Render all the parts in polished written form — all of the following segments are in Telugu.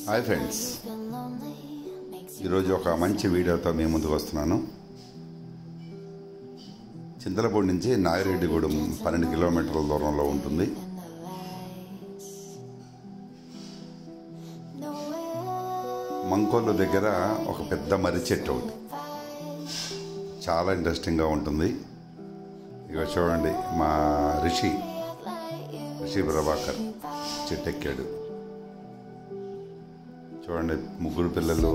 హాయ్ ఫ్రెండ్స్, ఈరోజు ఒక మంచి వీడియోతో మీ ముందుకు వస్తున్నాను. చింతలపూడి నుంచి నాగిరెడ్డిగూడెం 12 కిలోమీటర్ల దూరంలో ఉంటుంది. మంకోలు దగ్గర ఒక పెద్ద మర్రి చెట్టు ఒకటి చాలా ఇంట్రెస్టింగ్గా ఉంటుంది. ఇక చూడండి, మా రిషి ప్రభాకర్ చెట్టు ఎక్కాడు. చూడండి, ముగ్గురు పిల్లలు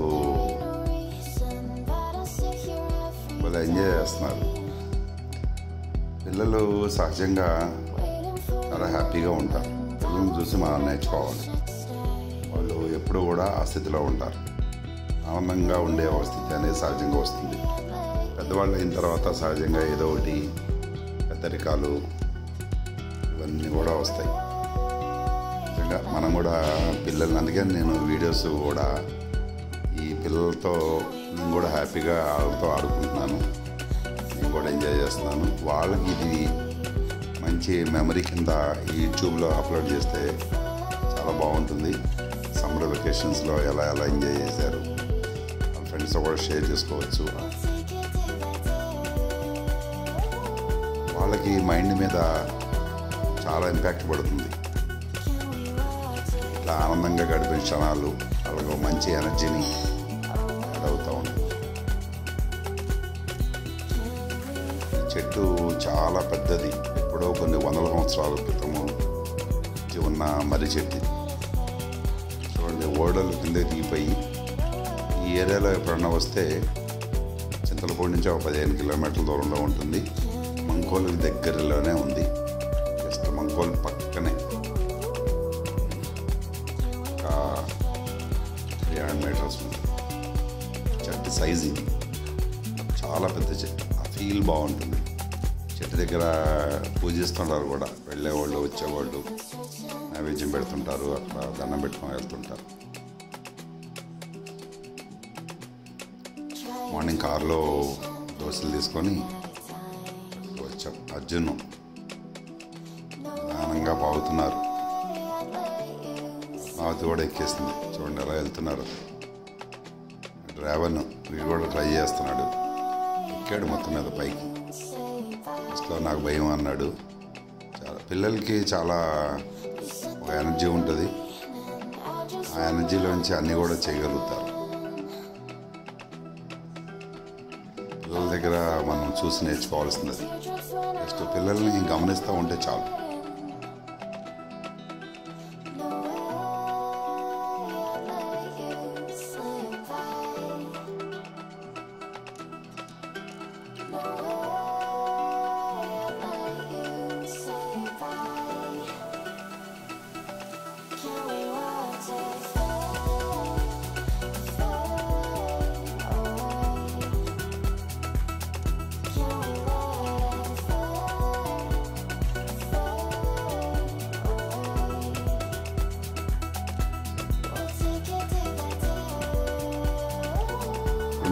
వాళ్ళు ఎంజాయ్ చేస్తున్నారు. పిల్లలు సహజంగా చాలా హ్యాపీగా ఉంటారు. పిల్లల్ని చూసి మనం నేర్చుకోవాలి. వాళ్ళు ఎప్పుడు కూడా ఆ స్థితిలో ఉంటారు. ఆనందంగా ఉండే స్థితి అనేది సహజంగా వస్తుంది. పెద్దవాళ్ళు అయిన తర్వాత సహజంగా ఏదో ఒకటి పెద్దరికాలు ఇవన్నీ కూడా వస్తాయి. నిజంగా మనం కూడా పిల్లల్ని, అందుకే నేను వీడియోస్ కూడా ఈ పిల్లలతో నేను కూడా హ్యాపీగా వాళ్ళతో ఆడుకుంటున్నాను. నేను కూడా ఎంజాయ్ చేస్తున్నాను. వాళ్ళకి ఇది మంచి మెమరీ కింద యూట్యూబ్లో అప్లోడ్ చేస్తే చాలా బాగుంటుంది. సమ్మర్ వెకేషన్స్లో ఎలా ఎంజాయ్ చేశారు వాళ్ళ ఫ్రెండ్స్తో కూడా షేర్ చేసుకోవచ్చు. వాళ్ళకి మైండ్ మీద చాలా ఇంపాక్ట్ పడుతుంది. ఇట్లా ఆనందంగా గడిపిన క్షణాలు వాళ్ళకు మంచి ఎనర్జీని యాడ్ అవుతూ ఉంటుంది. ఈ చెట్టు చాలా పెద్దది. ఎప్పుడో కొన్ని వందల సంవత్సరాల క్రితము ఉన్న మర్రి చెట్టు. చూడండి, ఓడలు కింద దిగిపోయి ఈ ఏరియాలో ఎప్పుడన్నా వస్తే చింతలపూడి నుంచి ఒక 15 కిలోమీటర్ల దూరంలో ఉంటుంది. మంకోలు దగ్గరలోనే ఉంది. జస్ట్ మంకోలు పక్కనే ఒక 300 మీటర్స్ ఉంది. చెట్టు సైజ్ ఇది చాలా పెద్ద చెట్టు. ఆ ఫీల్ బాగుంటుంది. చెట్టు దగ్గర పూజిస్తుంటారు కూడా. వెళ్ళేవాళ్ళు వచ్చేవాళ్ళు నైవేద్యం పెడుతుంటారు. అక్కడ దండం పెట్టుకొని వెళ్తుంటారు. మార్నింగ్ కారులో దోశలు తీసుకొని వచ్చాం. అర్జున్ నిదానంగా బాగుతున్నారు. బావుతి కూడా ఎక్కేసింది. చూడండి ఎలా వెళ్తున్నారు. డ్రైవర్ను వీడు కూడా ట్రై చేస్తున్నాడు. ఎక్కాడు మొత్తం మీద పైకి. ఫస్ట్లో నాకు భయం అన్నాడు. చాలా పిల్లలకి చాలా ఒక ఎనర్జీ ఉంటుంది. ఆ ఎనర్జీలోంచి అన్నీ కూడా చేయగలుగుతారు. పిల్లల దగ్గర మనం చూసి నేర్చుకోవాల్సింది. జస్ట్ పిల్లల్ని గమనిస్తూ ఉంటే చాలు.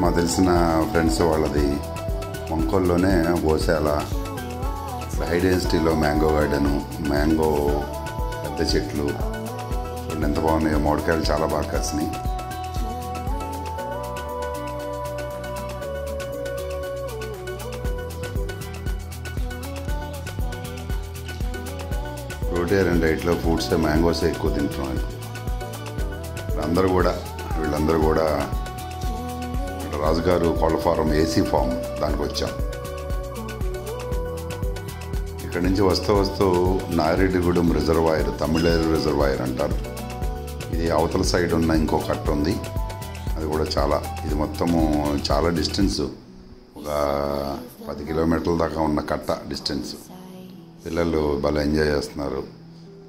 మాకు తెలిసిన ఫ్రెండ్స్ వాళ్ళది మంకోల్లోనే గోశాల, హై డెన్సిటీలో మ్యాంగో గార్డెను, మ్యాంగో పెద్ద చెట్లు. చూడండి ఎంత బాగున్నాయో. మామిడికాయలు చాలా బాగా కాసినాయి. ఫ్రూటేరియన్ డైట్లో ఫ్రూట్సే, మ్యాంగోసే ఎక్కువ తింటున్నాను. వీళ్ళందరూ కూడా రాజుగారు కోళ్ళ ఫారం, ఏసీ ఫామ్ దానికి వచ్చాం. ఇక్కడి నుంచి వస్తూ నాగిరెడ్డిగూడెం రిజర్వాయర్, తమిళేరు రిజర్వాయర్ అంటారు. ఇది అవతల సైడ్ ఉన్న ఇంకో కట్ట ఉంది. అది కూడా ఇది మొత్తము చాలా డిస్టెన్స్. ఒక 10 కిలోమీటర్ల దాకా ఉన్న కట్ట డిస్టెన్స్. పిల్లలు బాగా ఎంజాయ్ చేస్తున్నారు.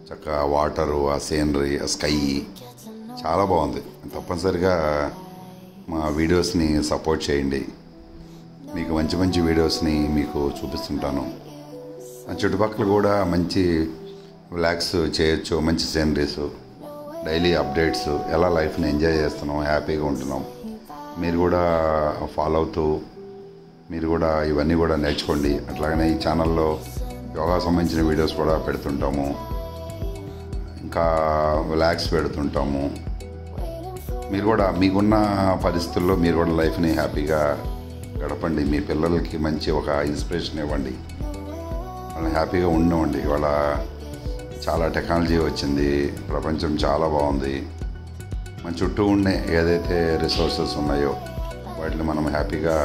చక్కగా వాటరు, ఆ సీనరీ, ఆ స్కై చాలా బాగుంది. తప్పనిసరిగా మా వీడియోస్ని సపోర్ట్ చేయండి. మీకు మంచి వీడియోస్ని మీకు చూపిస్తుంటాను. చుట్టుపక్కల కూడా మంచి రిలాక్స్ చేయొచ్చు. మంచి సీనరీస్, డైలీ అప్డేట్స్, ఎలా లైఫ్ని ఎంజాయ్ చేస్తున్నాం, హ్యాపీగా ఉంటున్నాం. మీరు కూడా ఫాలో అవుతూ మీరు కూడా ఇవన్నీ కూడా నేర్చుకోండి. అట్లాగనే ఈ ఛానల్లో యోగా సంబంధించిన వీడియోస్ కూడా పెడుతుంటాము. ఇంకా వ్లాగ్స్ పెడుతుంటాము. మీరు కూడా మీకున్న పరిస్థితుల్లో మీరు కూడా లైఫ్ని హ్యాపీగా గడపండి. మీ పిల్లలకి మంచి ఒక ఇన్స్పిరేషన్ ఇవ్వండి, వాళ్ళని హ్యాపీగా ఉండవండి. ఇవాళ చాలా టెక్నాలజీ వచ్చింది, ప్రపంచం చాలా బాగుంది. మన చుట్టూ ఉండే ఏదైతే రిసోర్సెస్ ఉన్నాయో వాటిని మనం హ్యాపీగా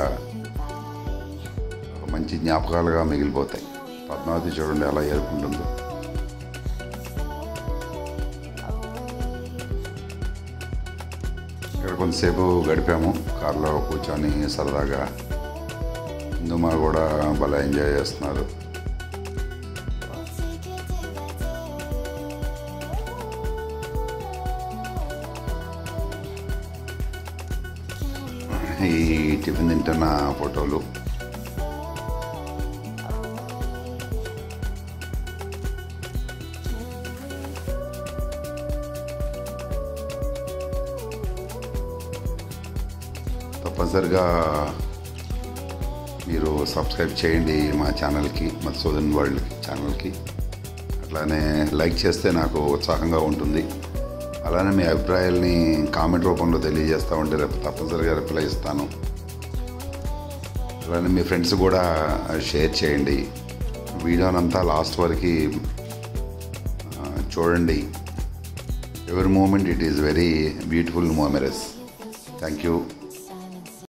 మంచి జ్ఞాపకాలుగా మిగిలిపోతాయి. పద్మావతి చూడండి ఎలా ఏరుకుంటుందో. ఇక్కడ కొంతసేపు గడిపాము కారులో కూర్చొని సరదాగా. ఇందుమా కూడా భలే ఎంజాయ్ చేస్తున్నారు. ఈ టిఫిన్ తింటున్న ఫోటోలు. తప్పనిసరిగా మీరు సబ్స్క్రైబ్ చేయండి మా ఛానల్కి, మధుసూదన్ వరల్డ్ ఛానల్కి. అట్లానే లైక్ చేస్తే నాకు ఉత్సాహంగా ఉంటుంది. అలానే మీ అభిప్రాయాల్ని కామెంట్ రూపంలో తెలియజేస్తూ ఉంటే రేపు తప్పనిసరిగా రిప్లై ఇస్తాను. అలానే మీ ఫ్రెండ్స్ కూడా షేర్ చేయండి. వీడియోనంతా లాస్ట్ వరకు చూడండి. Every moment it is very beautiful memories. Thank you.